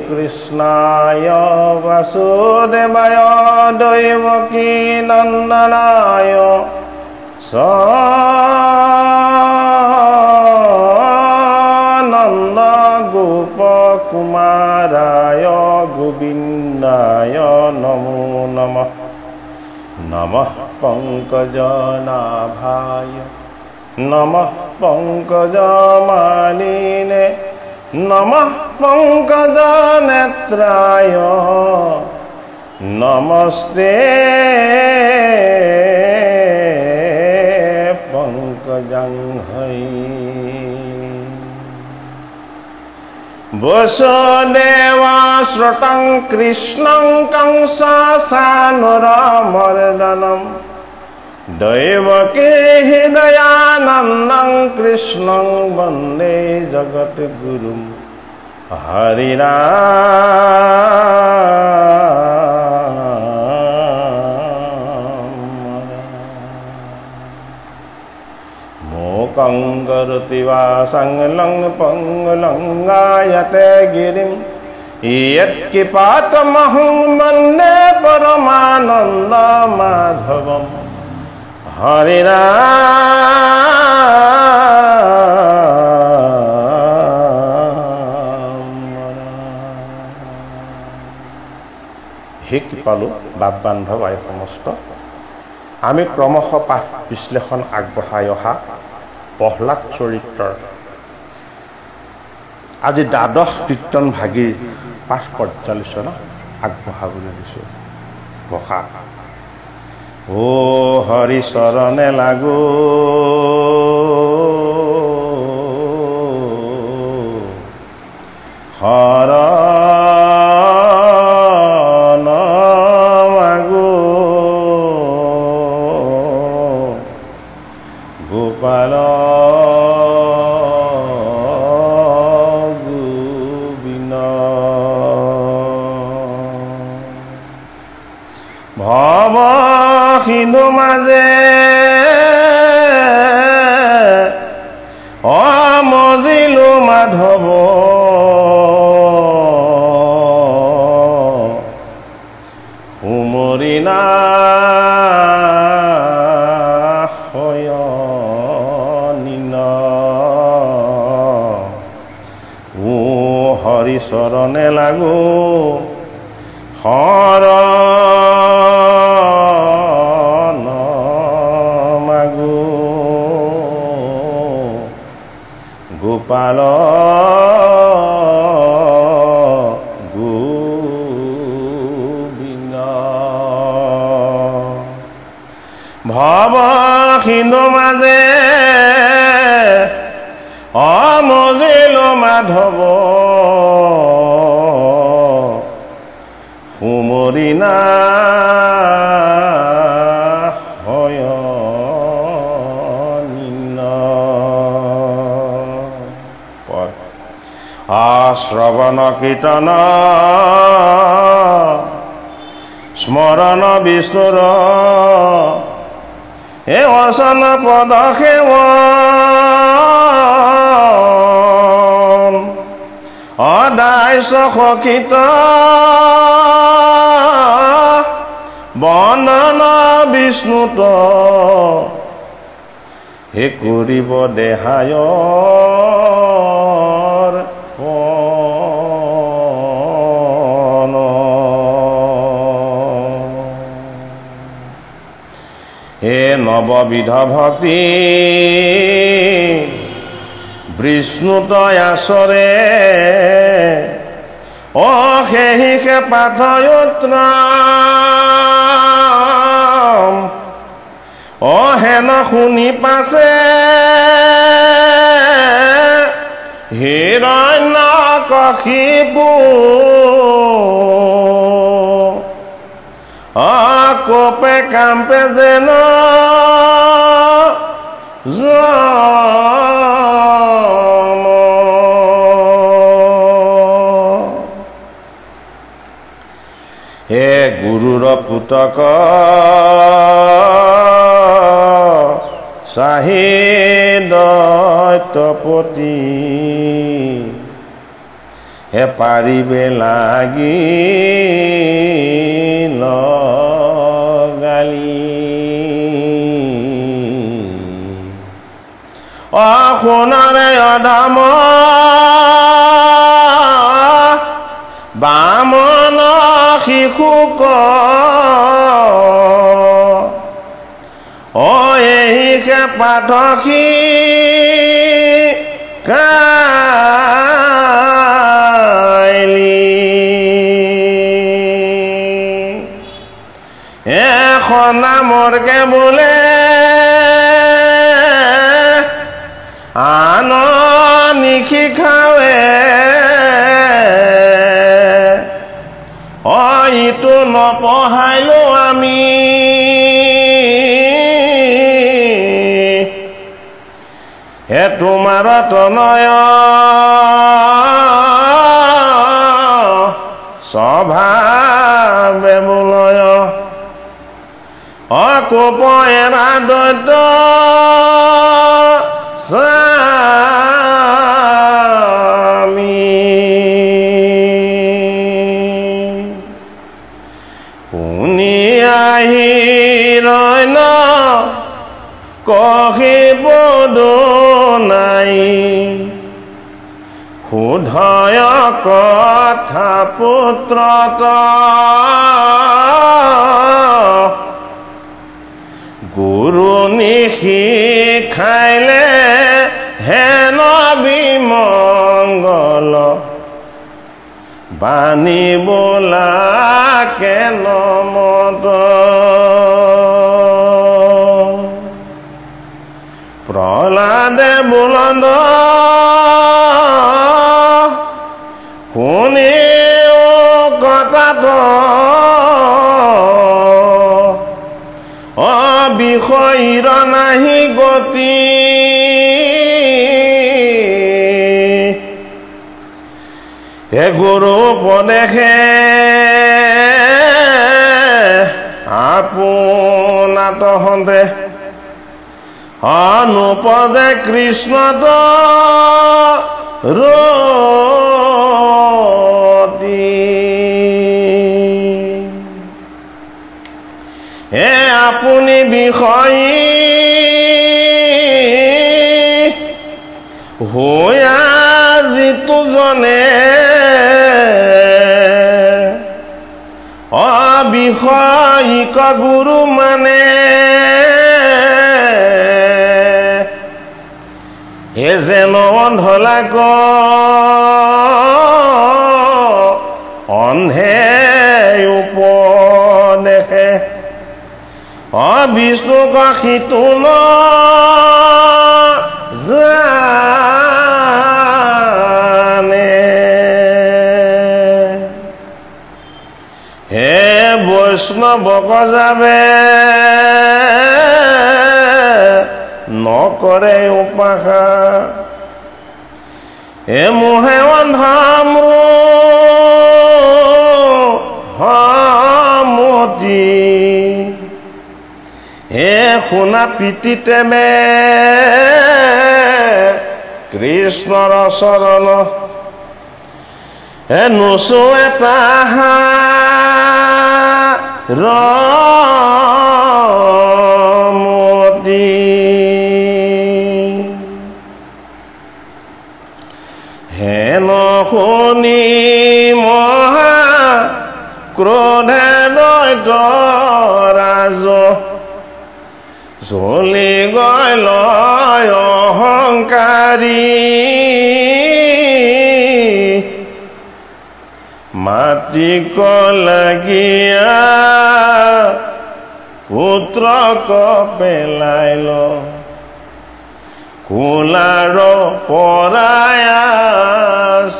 कृष्णाय वासुदेवाय देवकी नंदनाय सनंद गोप कुमाराय गोविंदाय नमो नमः। नमः पंकजनाभाय नमः पंकजमालिने नमः पंकजनेत्राय नमस्ते पंकजंहै। वसुदेवाश्रुतं कृष्णं कंससानुरमर्दनं दैवकी हृदयानन्दं कृष्णं वन्दे जगद्गुरुं हरिनाम। मूकं करोति वाचालं पंगुलंगायते गिरिं यत्किपातमहं वन्दे परमानन्दमाधवम् হে কৃপালু বাপ বান্ধৱ আই সমস্ত, আমি ক্ৰমশ পাঠ বিশ্লেষণ আগবঢ়াই অহা প্ৰহ্লাদ চৰিত্ৰৰ আজি দ্বাদশ কীৰ্তন ভাগীৰ পাঠ পৰ্যালোচনা আগবঢ়াবলৈ দিছোঁ। ঘোষা ও হৰি চৰণে লাগো শৰণ মাগো গোপাল গোবিন্দ ভৱ সিন্ধু মাজে অমজিলো মাধৱ উমৰি শয়নিন ও হৰি চৰণে লাগো শৰণ মাগো গোপাল গোবিন্দ ভৱ সিন্ধু মাজে অমজিলো মাধৱ উমৰি শয়নিন শ্ৰৱণ কীৰ্তন স্মৰণ বিষ্ণুৰ হে বচন পদ সেৱন অদায় সখিত বন্দন বিষ্ণুত হে কৰিব দেহায়ৰ হে নৱবিধ ভক্তি বিষ্ণুতয় আচৰে অশেহিকে পাঠয়ত্ৰাম অহেন শুনি পাছে হিৰণ্যকশিপু কোপে কাম্পে যেন হে গুৰুৰ পুতক চাহি দৈত্যপতি হে পাৰিবে লাগি সোণৰে অধাম বামন শিশুক এহিকে পাঠসী কাইলি এখন নামৰকে বোলে আন নিশিখাৱে ইটো নপঢ়াইলো আমি হে তোমাৰ তনয় স্বভাৱে বোলয় কোপ এৰা দৈত্য শুনি আহি ৰৈন কহিব নাই শুধয় কথা পুত্ৰত গুৰু নিশিখাইলে হেন বিমংগল বাণী বোলা কেন মত প্ৰহ্লাদে বুলন্দ শুনি কথাত বিষয়ৰ নাহি গতি হে গুৰু উপদেশে আপোনাত হন্তে অনুপদে কৃষ্ণত ৰতি হে আপুনি বিষয়ী হোয়া যিটো জনে অবিষয়িক গুৰু মানে হে যেন অন্ধলাক অন্ধে উপদেশে বিষ্ণুক সিটো ন জানে হে বৈষ্ণৱক যাবে নকৰে উপাসা হে মোহে অন্ধামৃ মতি হে শুনা প্ৰীতিতে মে কৃষ্ণৰ চৰণ হে নোচোৱে তাহা ক্ৰোধে দৈত ৰাজ জ্বলি গৈ লয় অহংকাৰী মাতিক লাগিয়া পুত্ৰক পেলাইল কুলাৰ পৰায়া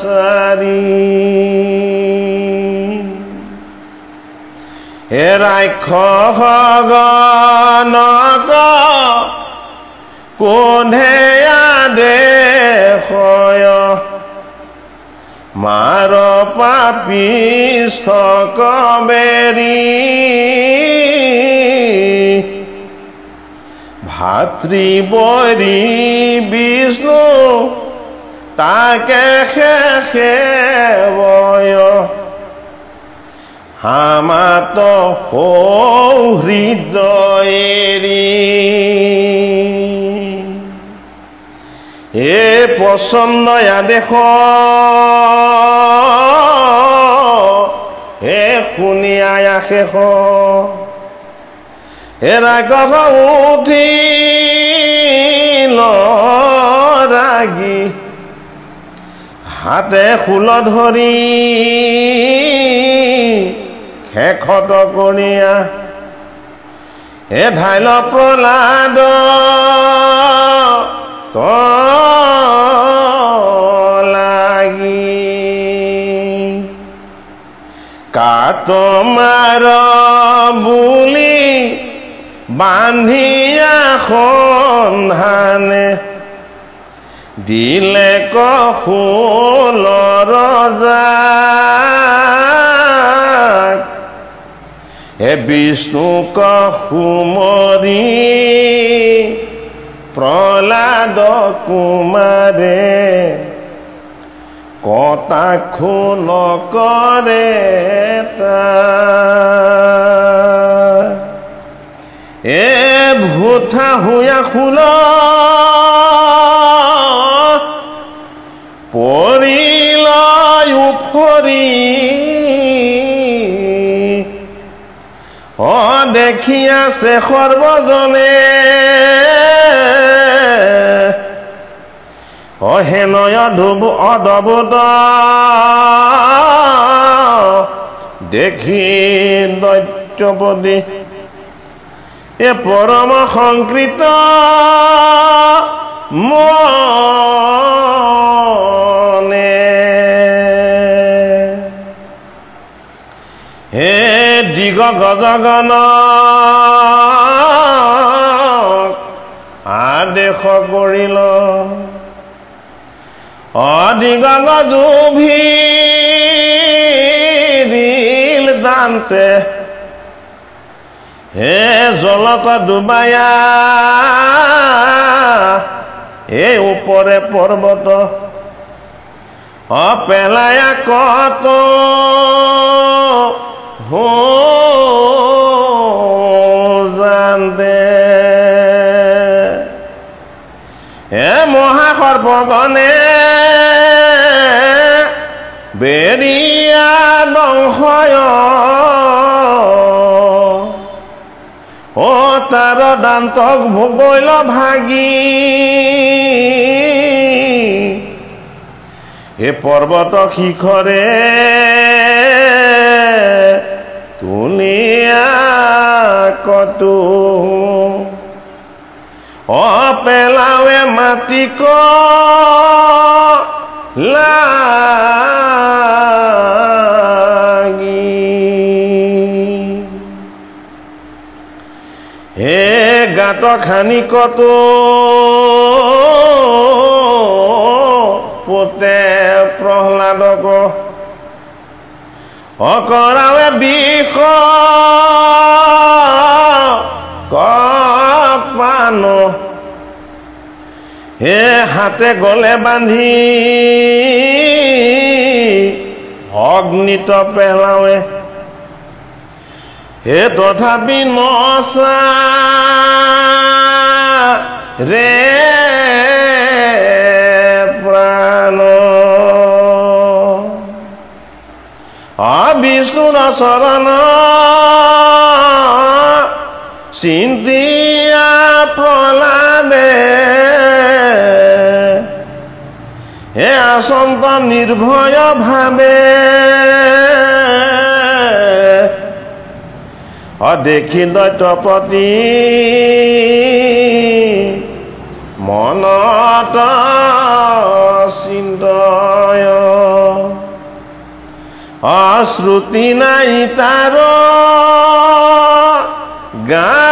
চাৰি হে ৰাক্ষসগণক কোনে আদেশয় মাৰ পাপিষ্ঠক বেৰি ভাতৃবৰী বিষ্ণু তাকে সেৱয় হামাত হৃদয়েৰি এ পচন্দ আদেশ হে শুনিয়া শেষ হে ৰাঘৱ উঠিল ৰাগি হাতে শূল ধৰি শেষত কণীয়া হে ধাইল প্ৰহ্লাদ লাগি কাট মাৰ বুলি বান্ধিয়া সন্ধানে দিলে কশোলৰ ৰজাক হে বিষ্ণুক সুমৰি প্ৰহ্লাদ কুমাৰে কটাক্ষ নকৰে এ ভূথা হুয়া শূল পৰিল উফৰি দেখি আছে সৰ্বজনে হেনয় অদবুত দেখি দৈত্যপদী এ পৰম সংকৃত মনে হে দিগ গজগণ আদেশ কৰিল অদিগ গজুভিৰিল দান্তে হে জলত ডুবায়া এই ওপৰে পৰ্বত পেলায়া কত জানতে হে মহাসৰ্পগণে বেৰিয়া দংশয় ও তাৰ দান্তক ভূগৈল ভাগি এ পৰ্বত শিখৰে তুলিয়া কতো পেলাৱে মাটিক লাগি হে গাঁত খানি কতো পোতে প্ৰহ্লাদক অকৰাৱে বিষ কপান হে হাতে গলে বান্ধি অগ্নিত পেলাৱে হে তথাপি নচা ৰে প্ৰাণ বিষ্ণুৰ চৰণ চিন্তিয়া প্ৰহ্লাদে হে আসন্ত নিৰ্ভয় ভাবে দেখি দৈত্যপতি মনত চিন্তয় শ্ৰুতি নাই তাৰ গাৱে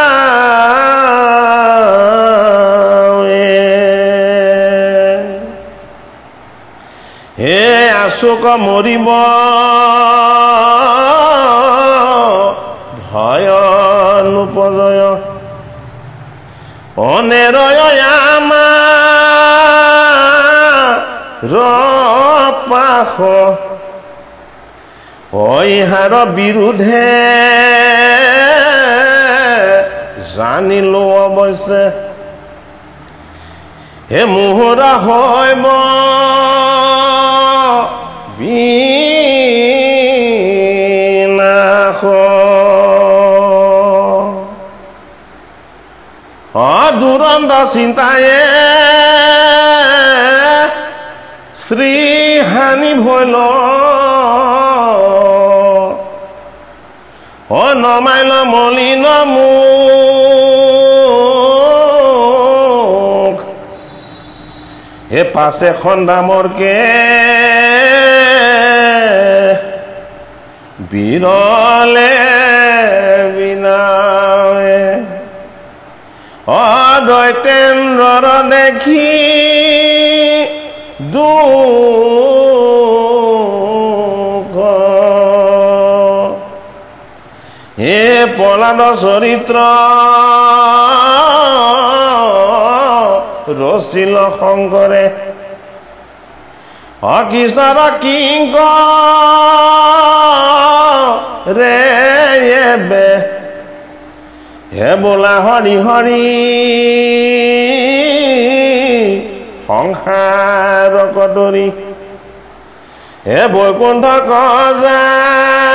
হে আশোক মৰিব ভয় নোপজয় অনেৰয় আমাৰ পাশ ইহাৰ বিৰুদ্ধে জানিলো অৱশ্যে হে মোহৰা হৈব বিনাশ দুৰন্ত চিন্তায়ে শ্ৰীহানি ভৈল নমাইল মলিন মুখ হে পাছে খন্দামৰকে বিৰলে বিনাৱে দৈতেন্দ্ৰৰ দেখি দুখ হে প্ৰহ্লাদ চৰিত্ৰ ৰচিল শংকৰে কৃষ্ণৰ কিংক ৰে বে হে বোলা হৰি হৰি সংসাৰ কদৰি হে বৈকুণ্ঠ যায়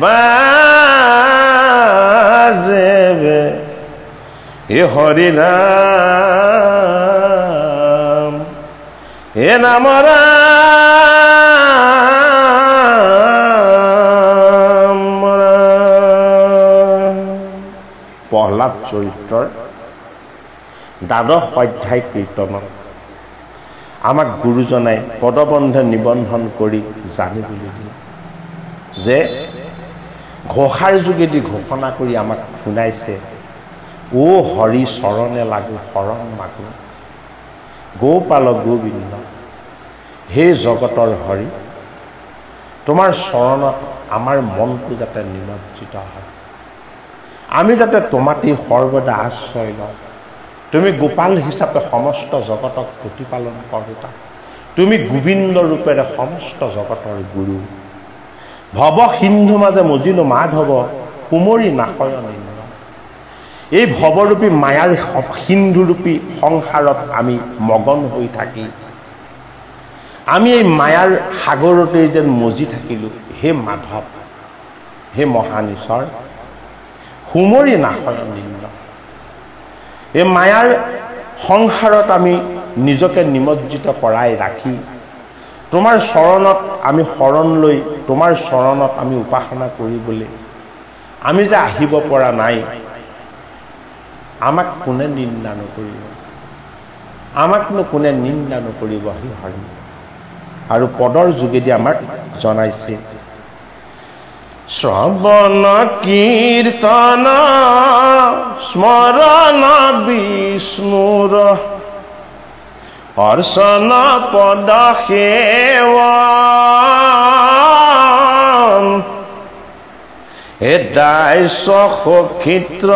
বাজেবে হে হৰি নাম হে নাম প্ৰহ্লাদ চৰিত্ৰৰ দ্বাদশ অধ্যায় কীৰ্তনত আমাক গুৰুজনাই পদবন্ধে নিবন্ধন কৰি জানিবলৈ দিয়ে যে ঘোষাৰ যোগেদি ঘোষণা কৰি আমাক শুনাইছে ও হৰি চৰণে লাগো শৰণ মাগো গোপাল গোবিন্দ হে জগতৰ হৰি তোমাৰ চৰণত আমাৰ মনটো যাতে নিমজ্জিত হয় আমি যাতে তোমাতেই সৰ্বদা আশ্ৰয় লওঁ তুমি গোপাল হিচাপে সমস্ত জগতক প্ৰতিপালন কৰোতা তুমি গোবিন্দ ৰূপেৰে সমস্ত জগতৰ গুৰু ভৱ সিন্ধু মাজে মজিলো মাধৱ কুমৰী নাশয় নিম্ন এই ভৱৰূপী মায়াৰ সিন্ধুৰূপী সংসাৰত আমি মগন হৈ থাকি আমি এই মায়াৰ সাগৰতেই যেন মজি থাকিলো হে মাধৱ হে মহানীশ্বৰ কুমৰী নাশয় নিম্ন এই মায়াৰ সংসাৰত আমি নিজকে নিমজ্জিত কৰাই ৰাখি তোমাৰ চৰণত আমি শৰণ লৈ তোমাৰ চৰণত আমি উপাসনা কৰিবলৈ আমি যে আহিব পৰা নাই আমাক কোনে নিন্দা নকৰিব আমাকনো কোনে নিন্দা নকৰিব হে হৰি আৰু পদৰ যোগেদি আমাক জনাইছে শ্ৰৱণ কীৰ্তন স্মৰণ বিষ্ণুৰ অৰ্চন পদ সেৱন হে দাস্য সক্ষিত্ৰ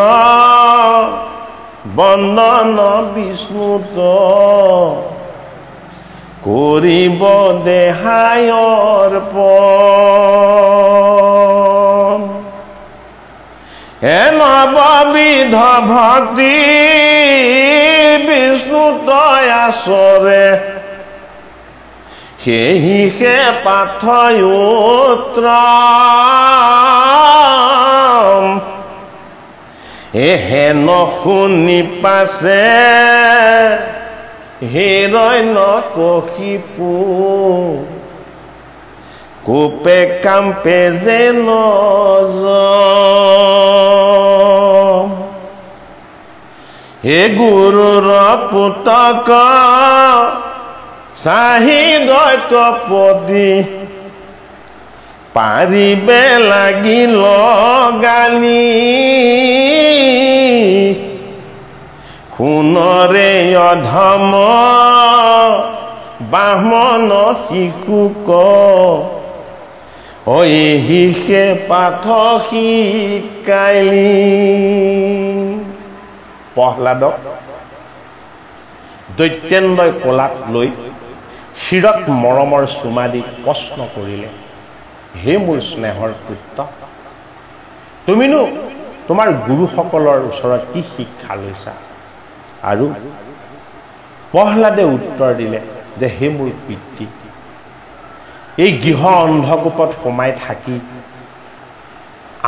বন্দন বিষ্ণুত কৰিব দেহায়ৰ হে নৱবিধ ভক্তি বিষ্ণু তয় আচৰে সেহিহে পাথয়ুত্ৰ এহেন শুনি পাছে হিৰণ্যকশিপু কোপে কাম্পে যেন হে গুৰুৰ পুতক চাহি দৈত্যপতি পাৰিবে লাগিল গালি সোণৰে অধম বামন শিশুক এহিহে পাঠ শিকাইলি প্ৰহ্লাদক দৈত্যেন্দ্ৰই কোলাত লৈ শিৰত মৰমৰ চুমা দি প্ৰশ্ন কৰিলে, হে মোৰ স্নেহৰ পুত্ৰ, তুমিনো তোমাৰ গুৰুসকলৰ ওচৰত কি শিক্ষা লৈছা? আৰু প্ৰহ্লাদে উত্তৰ দিলে যে হে মোৰ পিতৃ, এই গৃহ অন্ধকূপত সোমাই থাকি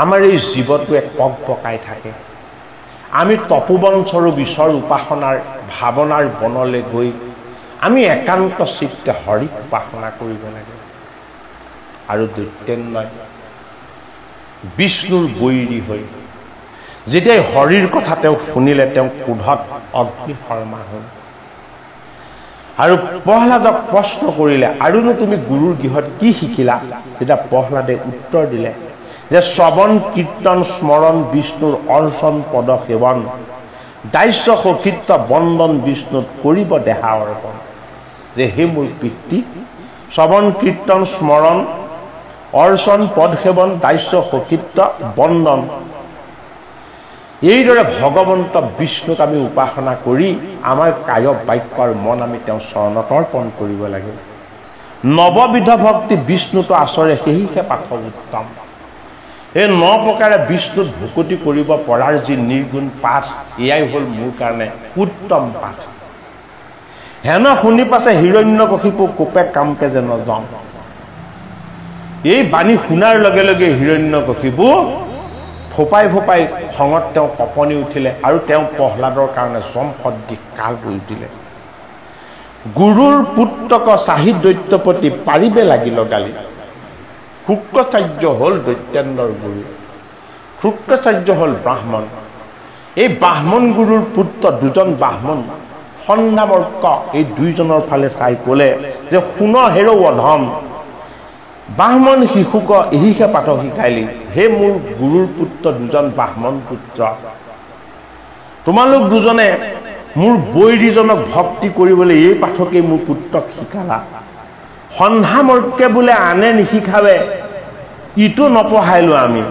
আমাৰ এই জীৱটোৱে কক পকাই থাকে। আমি তপোবন স্বৰূপ ঈশ্বৰ উপাসনাৰ ভাৱনাৰ বনলৈ গৈ আমি একান্ত চিত্তে হৰিক উপাসনা কৰিব লাগে। আৰু দৈত্যেন্দ্ৰই বিষ্ণুৰ বৈৰী হৈ যেতিয়া হৰিৰ কথা তেওঁ শুনিলে, তেওঁ ক্ৰোধত অগ্নিশৰ্মা হ'ল আৰু প্ৰহ্লাদক প্ৰশ্ন কৰিলে, আৰুনো তুমি গুৰুৰ গৃহত কি শিকিলা? তেতিয়া প্ৰহ্লাদে উত্তৰ দিলে যে শ্ৰৱণ কীৰ্তন স্মৰণ বিষ্ণুৰ অৰ্চন পদ সেৱন দাস্য সখীত্ব বন্দন বিষ্ণুত কৰিব দেহা অৰ্পণ। যে হে মোৰ পিতৃ, শ্ৰৱণ কীৰ্তন স্মৰণ অৰ্চন পদ সেৱন দাস্য সখীত্ব বন্দন, এইদৰে ভগৱন্ত বিষ্ণুক আমি উপাসনা কৰি আমাৰ কায় বাক্য আৰু মন আমি তেওঁৰ চৰণত অৰ্পণ কৰিব লাগে। নৱবিধ ভক্তি বিষ্ণুটো আচৰে সেহিহে পাঠ উত্তম। এই 9 প্ৰকাৰে বিষ্ণুত ভুকুতি কৰিব পৰাৰ যি নিৰ্গুণ পাঠ, এয়াই হ'ল মোৰ কাৰণে উত্তম পাঠ। হেন শুনি পাছে হিৰণ্যকশিপু কোপে কাম্পে যেন যাওঁ। এই বাণী শুনাৰ লগে লগে হিৰণ্যকশিপু ফোপাই ফোপাই খঙত তেওঁ কঁপনি উঠিলে আৰু তেওঁ প্ৰহ্লাদৰ কাৰণে যমসদৃশ কাল কৰি উঠিলে। গুৰুৰ পুত্ৰক চাহি দৈত্যপতি পাৰিবে লাগিল গালি। শুক্ৰাচাৰ্য হ'ল দৈত্যেন্দ্ৰৰ গুৰু, শুক্ৰাচাৰ্য হ'ল ব্ৰাহ্মণ। এই ব্ৰাহ্মণ গুৰুৰ পুত্ৰ দুজন ব্ৰাহ্মণ সন্ধামৰ্ক এই দুইজনৰ ফালে চাই ক'লে যে শুন হেৰৌ অধম ব্ৰাহ্মণ শিশুক এহিহে পাঠ শিকাইলি। হে মোৰ গুৰুৰ পুত্ৰ দুজন ব্ৰাহ্মণ পুত্ৰ, তোমালোক দুজনে মোৰ বৈৰীজনক ভক্তি কৰিবলৈ এই পাঠকেই মোৰ পুত্ৰক শিকালা। সন্ধামৰ্কে বোলে আনে নিশিকাবে, ইটো নপঢ়াইলো আমি।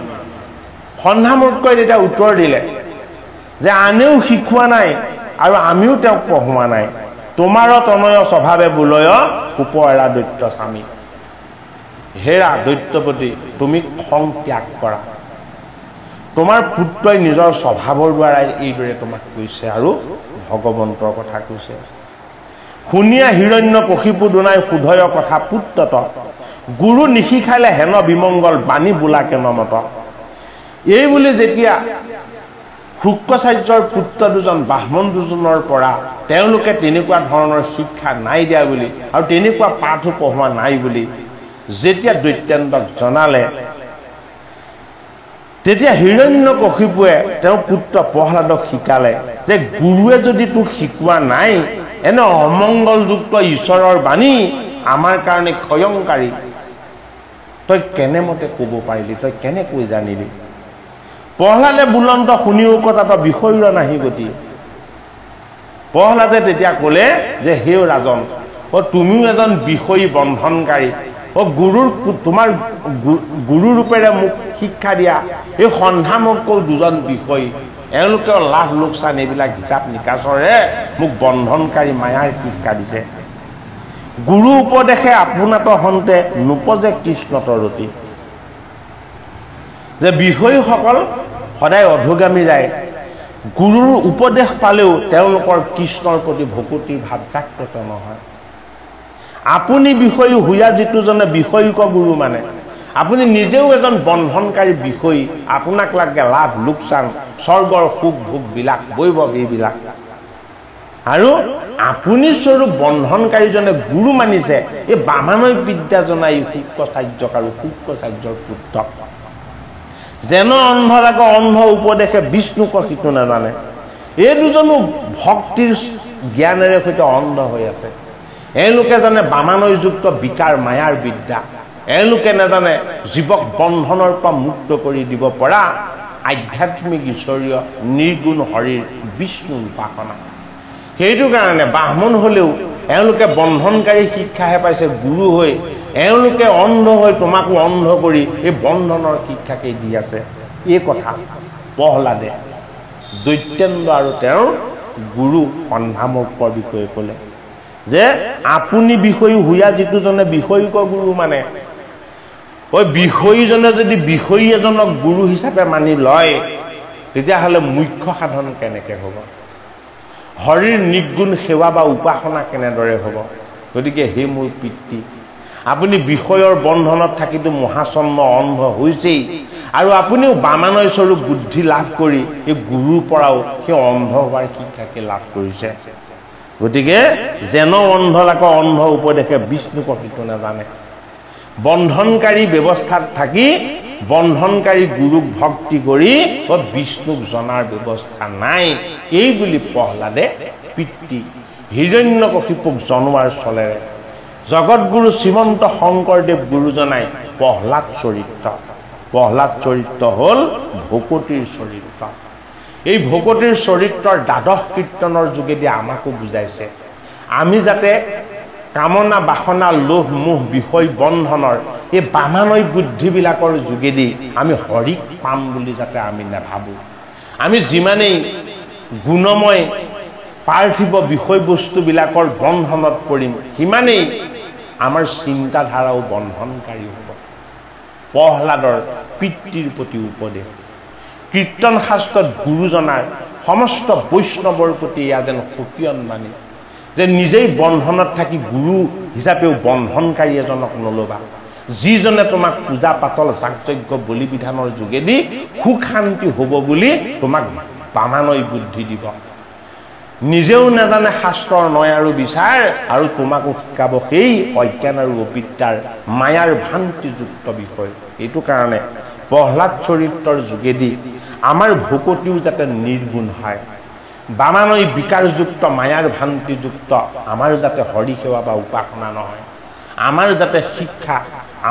সন্ধামৰ্কই তেতিয়া উত্তৰ দিলে যে আনেও শিকোৱা নাই আৰু আমিও তেওঁক পঢ়োৱা নাই। তোমাৰ তনয় স্বভাৱে বোলয় কোপ এৰা দৈত্য স্বামী। হেৰা দৈত্যপতি, তুমি খং ত্যাগ কৰা। তোমাৰ পুত্ৰই নিজৰ স্বভাৱৰ দ্বাৰাই এইদৰে তোমাক কৈছে আৰু ভগৱন্তৰ কথা কৈছে। শুনিয়া হিৰণ্যকশিপু দুনাই শুধয় কথা পুত্ৰত, গুৰু নিশিখালে হেন বিমংগল বাণী বোলা কেন মত। এই বুলি যেতিয়া শুক্ৰাচাৰ্যৰ পুত্ৰ দুজন ব্ৰাহ্মণ দুজনৰ পৰা তেওঁলোকে তেনেকুৱা ধৰণৰ শিক্ষা নাই দিয়া বুলি আৰু তেনেকুৱা পাঠো পঢ়োৱা নাই বুলি যেতিয়া দৈত্যেন্দ্ৰক জনালে, তেতিয়া হিৰণ্যকশিপুৱে তেওঁৰ পুত্ৰ প্ৰহ্লাদক শিকালে যে গুৰুৱে যদি তোক শিকোৱা নাই, এনে অমংগলযুক্ত ঈশ্বৰৰ বাণী আমাৰ কাৰণে ক্ষয়ংকাৰী। তই কেনেমতে ক'ব পাৰিলি, তই কেনেকৈ জানিলি? প্ৰহ্লাদে বুলন্ত শুনিও কথাত বিষয়ৰ নাহি গতি। প্ৰহ্লাদে তেতিয়া ক'লে যে হে ৰাজন, তুমিও এজন বিষয়ী বন্ধনকাৰী। তোমাৰ গুৰু ৰূপেৰে মোক শিক্ষা দিয়া এই সন্ধামৰ্কও দুজন বিষয়ী, এওঁলোকে লাভ লোকচান এইবিলাক হিচাপ নিকাচৰে মোক বন্ধনকাৰী মায়াৰ শিক্ষা দিছে। গুৰু উপদেশে আপোনাত হন্তে নোপজে কৃষ্ণত ৰতি। যে বিষয়ীসকল সদায় অধোগামী যায়, গুৰুৰ উপদেশ পালেও তেওঁলোকৰ কৃষ্ণৰ প্ৰতি ভকুতিৰ ভাৱ জাগ্ৰত নহয়। আপুনি বিষয়ী হুয়া যিটোজনে বিষয়িক গুৰু মানে আপুনি নিজেও এজন বন্ধনকাৰী বিষয়ী আপোনাক লাগে লাভ লোকচান স্বৰ্গৰ সুখ ভোগ বিলাক বৈভৱ এইবিলাক আৰু আপুনি স্বৰূপ বন্ধনকাৰীজনে গুৰু মানিছে এই বামানৈ বিদ্যা জনাই শুক্ৰাচাৰ্যক আৰু শুক্ৰাচাৰ্যৰ পুত্ৰ যেন অন্ধৰাগ অন্ধ উপদেশে বিষ্ণুক সিটো নাজানে এই দুজনো ভক্তিৰ জ্ঞানেৰে সৈতে অন্ধ হৈ আছে এওঁলোকে জানে বামানৈযুক্ত বিকাৰ মায়াৰ বিদ্যা এওঁলোকে নাজানে জীৱক বন্ধনৰ পৰা মুক্ত কৰি দিব পৰা আধ্যাত্মিক ঈশ্বৰীয় নিৰ্গুণ হৰিৰ বিষ্ণুৰ উপাসনা সেইটো কাৰণে ব্ৰাহ্মণ হলেও এওঁলোকে বন্ধনকাৰী শিক্ষাহে পাইছে গুৰু হৈ এওঁলোকে অন্ধ হৈ তোমাকো অন্ধ কৰি এই বন্ধনৰ শিক্ষাকে দি আছে এই কথা প্ৰহ্লাদে দৈত্যেন্দ্ৰ আৰু তেওঁৰ গুৰু সন্ধামৰ্কৰ বিষয়ে ক'লে যে আপুনি বিষয়ী হুয়া যিটোজনে বিষয়িক গুৰু মানে ওই বিষয়ীজনে যদি বিষয়ী এজনক গুৰু হিচাপে মানি লয় তেতিয়াহ'লে মুখ্য সাধন কেনেকৈ হ'ব হৰিৰ নিৰ্গুণ সেৱা বা উপাসনা কেনেদৰে হ'ব গতিকে হে মোৰ পিতৃ আপুনি বিষয়ৰ বন্ধনত থাকিতো মহাচন্ন অন্ধ হৈছেই আৰু আপুনিও বামানৈ স্বৰূপ বুদ্ধি লাভ কৰি এই গুৰুৰ পৰাও সেই অন্ধ হোৱাৰ শিক্ষাকে লাভ কৰিছে গতিকে যেন অন্ধলাক অন্ধ উপদেশে বিষ্ণুক সিটো নাজানে বন্ধনকাৰী ব্যৱস্থাত থাকি বন্ধনকাৰী গুৰুক ভক্তি কৰি বিষ্ণুক জনাৰ ব্যৱস্থা নাই এই বুলি প্ৰহ্লাদে পিতৃ হিৰণ্যকশিপুক জনোৱাৰ চলেৰে জগতগুৰু শ্ৰীমন্ত শংকৰদেৱ গুৰুজনাই প্ৰহ্লাদ চৰিত্ৰ হল ভকতিৰ চৰিত্ৰ এই ভকতিৰ চৰিত্ৰৰ দ্বাদশ কীৰ্তনৰ যোগেদি আমাকো বুজাইছে আমি যাতে কামনা বাসনা লোভ মোহ বিষয় বন্ধনৰ এই বামানৈ বুদ্ধিবিলাকৰ যোগেদি আমি হৰিক পাম বুলি যাতে আমি নাভাবো আমি যিমানেই গুণময় পাৰ্থিৱ বিষয়বস্তুবিলাকৰ বন্ধনত পৰিম সিমানেই আমাৰ চিন্তাধাৰাও বন্ধনকাৰী হ'ব প্ৰহ্লাদৰ পিতৃৰ প্ৰতি উপদেশ কীৰ্তন শাস্ত্ৰত গুৰুজনাৰ সমস্ত বৈষ্ণৱৰ প্ৰতি এয়া যেন সকিয়ন মানি যে নিজেই বন্ধনত থাকি গুৰু হিচাপেও বন্ধনকাৰী এজনক নলবা যিজনে তোমাক পূজা পাতল যাগযজ্ঞ বলি বিধানৰ যোগেদি সুখ শান্তি হ'ব বুলি তোমাক বামানৈ বুদ্ধি দিব নিজেও নাজানে শাস্ত্ৰৰ নয় আৰু বিচাৰ আৰু তোমাকো শিকাব সেই অজ্ঞান আৰু অবিদ্যাৰ মায়াৰ ভ্ৰান্তিযুক্ত বিষয় এইটো কাৰণে প্ৰহ্লাদ চৰিত্ৰৰ যোগেদি আমাৰ ভকতিও যাতে নিৰ্গুণ হয় বামানৈ বিকাৰযুক্ত মায়াৰ ভ্ৰান্তিযুক্ত আমাৰ যাতে হৰি সেৱা বা উপাসনা নহয় আমাৰ যাতে শিক্ষা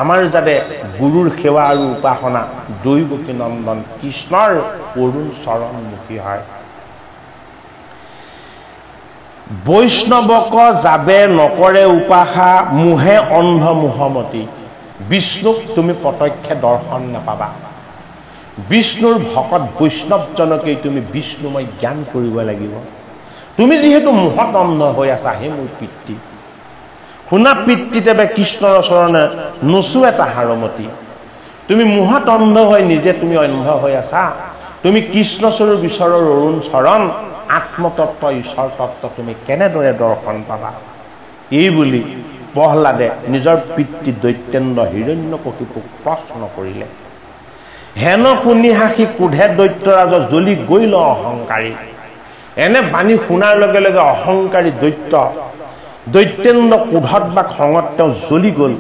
আমাৰ যাতে গুৰুৰ সেৱা আৰু উপাসনা দৈৱকী নন্দন কৃষ্ণৰ অৰুণ চৰণমুখী হয় বৈষ্ণৱক যাবে নকৰে উপাসা মোহে অন্ধ মোহমতী বিষ্ণুক তুমি প্ৰত্যক্ষ দৰ্শন নাপাবা বিষ্ণুৰ ভকত বৈষ্ণৱজনকেই তুমি বিষ্ণুময় জ্ঞান কৰিব লাগিব তুমি যিহেতু মোহত অন্ধ হৈ আছা হে মোৰ পিতৃ শুনা পিতৃদেৱে কৃষ্ণৰ চৰণে নচুৱে তাহাৰমতি তুমি মোহত অন্ধ হৈ নিজে তুমি অন্ধ হৈ আছা তুমি কৃষ্ণস্বৰূপ ঈশ্বৰৰ অৰুণ চৰণ আত্মতত্ত্ব ঈশ্বৰ তত্ত্ব তুমি কেনেদৰে দৰ্শন পাবা এই বুলি প্ৰহ্লাদে নিজৰ পিতৃ দৈত্যেন্দ্ৰ হিৰণ্যকশিপুক প্ৰশ্ন কৰিলে হেন শুনি হাসি কোধে দৈত্যৰাজ জ্বলি গৈল অহংকাৰী এনে বাণী শুনাৰ লগে লগে অহংকাৰী দৈত্যেন্দ্ৰ কোধত বা খঙত তেওঁ জ্বলি গ'ল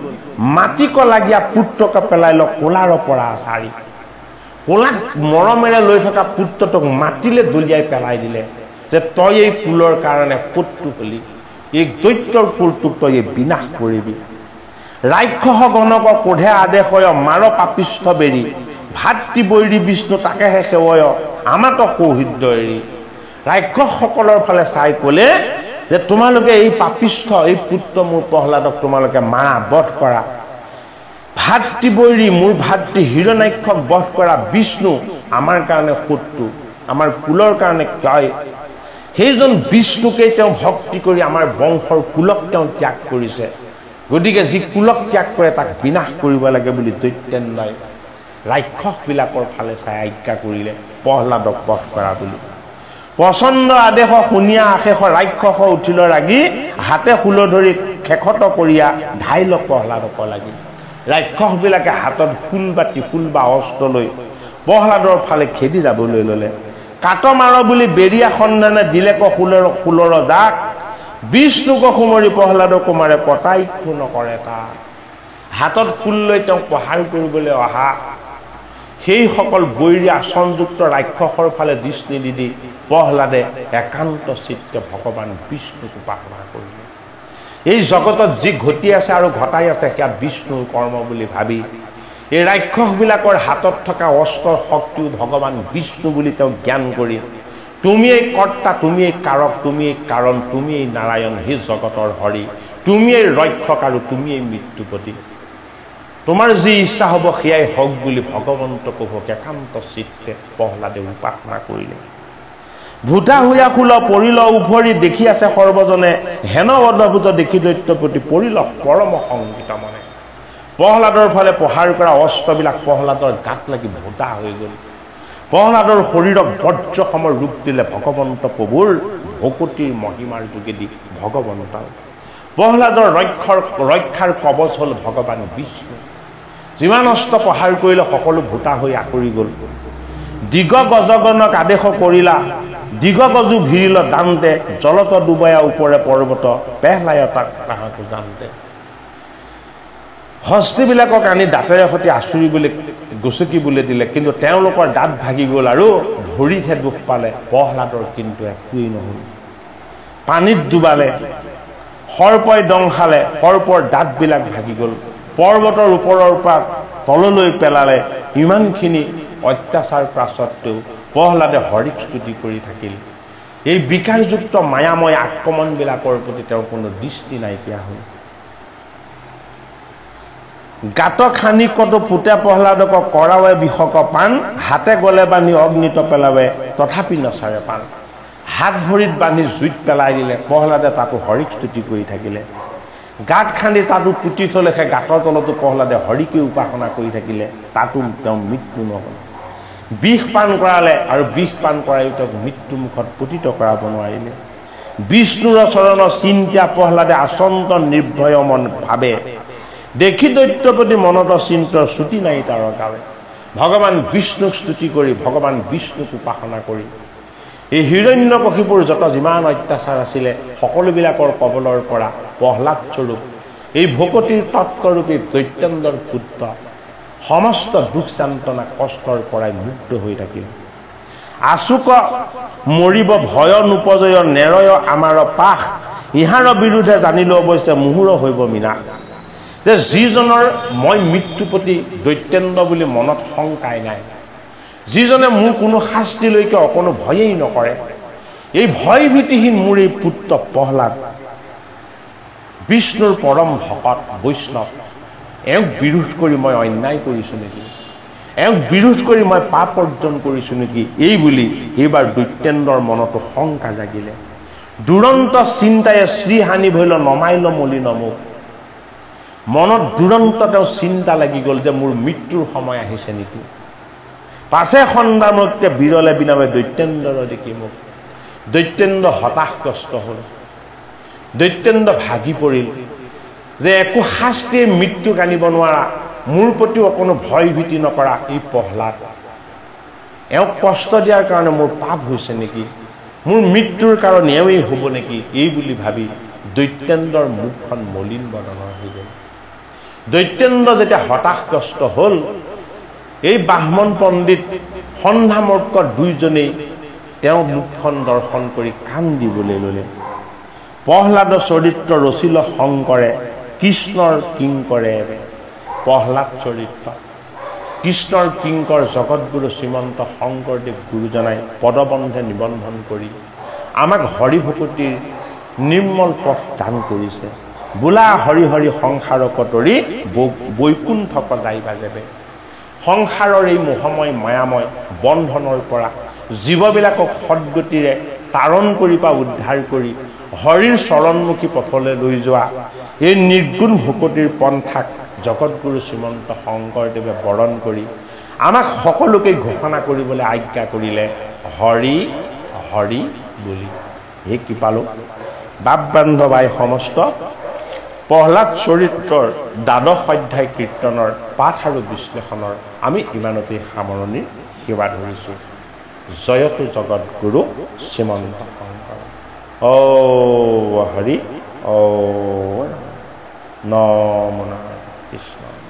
মাটিক লাগীয়া পুত্ৰকে পেলাই ল কোলাৰ পৰা আচাৰি কোলাক মৰমেৰে লৈ থকা পুত্ৰটোক মাটিলে দলিয়াই পেলাই দিলে যে তই এই কুলৰ কাৰণে শত্ৰু হলি এই দৈত্যৰ কুলটোক তই বিনাশ কৰিবি ৰাক্ষস গণক কোধে আদেশ হয় মাৰ পাপিষ্ঠ বেৰি ভাতৃ বৈৰী বিষ্ণু তাকেহে সেৱয় আমাতো সৌহৃদ্য এৰি ৰাক্ষসসকলৰ ফালে চাই ক'লে যে তোমালোকে এই পাপিষ্ঠ এই পুত্ৰ মোৰ প্ৰহ্লাদক তোমালোকে মাৰা বধ কৰা ভাতৃ বৈৰী মোৰ ভাতৃ হিৰণ্যাক্ষক বধ কৰা বিষ্ণু আমাৰ কাৰণে শত্ৰু আমাৰ কুলৰ কাৰণে ক্ষয় সেইজন বিষ্ণুকে তেওঁ ভক্তি কৰি আমাৰ বংশৰ কুলক তেওঁ ত্যাগ কৰিছে গতিকে যি কুলক ত্যাগ কৰে তাক বিনাশ কৰিব লাগে বুলি দৈত্যেন্দ্ৰই ৰাক্ষসবিলাকৰ ফালে চাই আজ্ঞা কৰিলে প্ৰহ্লাদক বধ কৰা বুলি প্ৰচণ্ড আদেশ শুনিয়া আশেষ ৰাক্ষস উঠিল ৰাগি হাতে শুল ধৰি খেখত কৰিয়া ধাইল প্ৰহ্লাদক লাগিল ৰাক্ষসবিলাকে হাতত ফুল বা অস্ত্ৰ লৈ প্ৰহ্লাদৰ ফালে খেদি যাবলৈ ল'লে কাট মাৰ বুলি বেৰিয়া সন্ধানে দিলে কুলৰ জাক বিষ্ণুক সুমৰি প্ৰহ্লাদ কুমাৰে পতাইক্ষু নকৰে তাক হাতত ফুল লৈ তেওঁক প্ৰহাৰ কৰিবলৈ অহা সেইসকল বৈৰী আসনযুক্ত ৰাক্ষসৰ ফালে দৃষ্টি নিদি প্ৰহ্লাদে একান্ত চিত্তে ভগৱান বিষ্ণুক উপাসনা কৰিলে এই জগতত যি ঘটি আছে আৰু ঘটাই আছে সেয়া বিষ্ণুৰ কৰ্ম বুলি ভাবি এই ৰাক্ষসবিলাকৰ হাতত থকা অস্ত্ৰৰ শক্তিও ভগৱান বিষ্ণু বুলি তেওঁ জ্ঞান কৰি তুমি এই কৰ্তা তুমি এই কাৰক তুমি এই কাৰণ তুমি এই নাৰায়ণ হে জগতৰ হৰি তুমি এই ৰক্ষক আৰু তুমি এই মৃত্যুপতি তোমাৰ যি ইচ্ছা হ'ব সেয়াই হওক বুলি ভগৱন্ত প্ৰভুক একান্ত চিত্তে প্ৰহ্লাদে উপাসনা কৰিলে ভূতা হুয়া খুল পৰিল উভৰি দেখি আছে সৰ্বজনে হেন অদ্ভুত দেখি দৈত্যপতি পৰিল পৰম সংগীত মনে প্ৰহ্লাদৰ ফালে প্ৰহাৰ কৰা অস্ত্ৰবিলাক প্ৰহ্লাদৰ গাত লাগি ভূতা হৈ গ'ল প্ৰহ্লাদৰ শৰীৰক বজ্ৰসমৰ ৰূপ দিলে ভগৱন্ত প্ৰভুৰ ভকতিৰ মহিমাৰ যোগেদি ভগৱন্ত প্ৰহ্লাদৰ ৰক্ষাৰ কবচ হ'ল ভগৱান বিষ্ণু যিমান অস্ত্ৰ প্ৰহাৰ কৰিলে সকলো ভূতা হৈ আঁতৰি গ'ল দিগ গজগণক আদেশ কৰিলা দিগ গজু ভিৰিল দান্তে জলত ডুবায়া ওপৰে পৰ্বত পেহলায় তাহাঁতো জানতে হস্তীবিলাকক আনি দাঁতেৰে সৈতে আচুৰিবলৈ গচকিবলৈ দিলে কিন্তু তেওঁলোকৰ দাঁত ভাগি গ'ল আৰু ভৰিতহে দুখ পালে প্ৰহ্লাদৰ কিন্তু একোৱেই নহ'ল পানীত ডুবালে সৰ্পই দংশালে সৰ্পৰ দাঁতবিলাক ভাগি গ'ল পৰ্বতৰ ওপৰৰ পৰা তললৈ পেলালে ইমানখিনি অত্যাচাৰ কৰা স্বত্বেও প্ৰহ্লাদে হৰিক স্তুতি কৰি থাকিল এই বিকাৰযুক্ত মায়াময় আক্ৰমণবিলাকৰ প্ৰতি তেওঁৰ কোনো দৃষ্টি নাইকিয়া হ'ল গাত খানি কতো পুতে প্ৰহ্লাদক কৰাৱে বিষক পাণ হাতে গলে বান্ধি অগ্নিত পেলাৱে তথাপি নচাৰে পাণ হাত ভৰিত বান্ধি জুইত পেলাই দিলে প্ৰহ্লাদে তাতো হৰিক স্তুতি কৰি থাকিলে গাত খান্দি তাতো পুতি থলে সেই গাঁতৰ তলতো প্ৰহ্লাদে হৰিকে উপাসনা কৰি থাকিলে তাতো তেওঁ মৃত্যু নহ'ল বিষ পান কৰালে আৰু বিষ পান কৰাই তেওঁক মৃত্যু মুখত পতিত কৰাব নোৱাৰিলে বিষ্ণুৰ চৰণ চিন্তা প্ৰহ্লাদে আচন্ত নিৰ্ভয় মন ভাবে দেখি দৈত্যপতি মনত চিন্তৰ শ্ৰুতি নাই তাৰ গাৱে ভগৱান বিষ্ণুক স্তুতি কৰি ভগৱান বিষ্ণুক উপাসনা কৰি এই হিৰণ্যকশিপুৰ যত যিমান অত্যাচাৰ আছিলে সকলোবিলাকৰ কবলৰ পৰা প্ৰহ্লাদ স্বৰূপ এই ভকতিৰ তত্ত্বৰূপী দৈত্যেন্দ্ৰৰ পুত্ৰ সমস্ত দুখ যান্ত্ৰণা কষ্টৰ পৰাই মুক্ত হৈ থাকিল আচুক মৰিব ভয় নোপজয় নেৰয় আমাৰ পাশ ইহাৰ বিৰুদ্ধে জানিলো অৱশ্যে মুহুৰ হৈব মিনা যে যিজনৰ মই মৃত্যুপতি দৈত্যেন্দ্ৰ বুলি মনত শংকাই নাই যিজনে মোৰ কোনো শাস্তিলৈকে অকণো ভয়েই নকৰে এই ভয় ভীতিহীন মোৰ এই পুত্ৰ প্ৰহ্লাদ বিষ্ণুৰ পৰম ভকত বৈষ্ণৱ এওঁক বিৰোধ কৰি মই অন্যায় কৰিছোঁ নেকি এওঁক বিৰোধ কৰি মই পাপ অৰ্জন কৰিছোঁ নেকি এই বুলি এইবাৰ দৈত্যেন্দ্ৰৰ মনতো শংকা জাগিলে দুৰন্ত চিন্তায়ে শ্ৰীহানি ভৈল নমাইল মলিন মোক মনত দুৰন্ত তেওঁ চিন্তা লাগি গ'ল যে মোৰ মৃত্যুৰ সময় আহিছে নেকি পাছে সন্ধানতে বিৰলে বিনামে দৈত্যেন্দ্ৰ দেখি মোক দৈত্যেন্দ্ৰ হতাশগ্ৰস্ত হ'ল দৈত্যেন্দ্ৰ ভাগি পৰিল যে একো শাস্তিয়ে মৃত্যুক আনিব নোৱাৰা মোৰ প্ৰতিও অকণো ভয় ভীতি নকৰা এই প্ৰহ্লাদ এওঁক কষ্ট দিয়াৰ কাৰণে মোৰ পাপ হৈছে নেকি মোৰ মৃত্যুৰ কাৰণ এওঁই হ'ব নেকি এই বুলি ভাবি দৈত্যেন্দ্ৰৰ মুখখন মলিন বদনৰ হৈ গ'ল দৈত্যেন্দ্ৰ যেতিয়া হতাশগ্ৰস্ত হ'ল এই ব্ৰাহ্মণ পণ্ডিত সন্ধামৰ্ক দুইজনেই তেওঁ মুখখন দৰ্শন কৰি কাণ দিবলৈ ল'লে প্ৰহ্লাদৰ চৰিত্ৰ ৰচিল শংকৰে কৃষ্ণৰ কিংকৰে প্ৰহ্লাদ চৰিত্ৰ কৃষ্ণৰ কিংকৰ জগতগুৰু শ্ৰীমন্ত শংকৰদেৱ গুৰুজনাই পদবন্ধে নিবন্ধন কৰি আমাক হৰিভকতিৰ নিৰ্মল পথ দান কৰিছে বোলা হৰি হৰি সংসাৰক তৰি বৈকুণ্ঠক যাইবা যাবে সংসাৰৰ এই মোহময় মায়াময় বন্ধনৰ পৰা জীৱবিলাকক সদ্গতিৰে তাৰণ কৰি বা উদ্ধাৰ কৰি হৰিৰ চৰণমুখী পথলৈ লৈ যোৱা এই নিৰ্গুণ ভকতিৰ পন্থাক জগতগুৰু শ্ৰীমন্ত শংকৰদেৱে বৰণ কৰি আমাক সকলোকে ঘোষণা কৰিবলৈ আজ্ঞা কৰিলে হৰি হৰি বুলি এই কৃপালো বাপ বান্ধৱাই সমস্ত প্ৰহ্লাদ চৰিত্ৰৰ দ্বাদশ অধ্যায় কীৰ্তনৰ পাঠ আৰু বিশ্লেষণৰ আমি ইমানতেই সামৰণি সেৱা ধৰিছোঁ। জয়তু জগতগুৰু শ্ৰীমন্ত শংকৰ। ও হৰি ও নম কৃষ্ণ।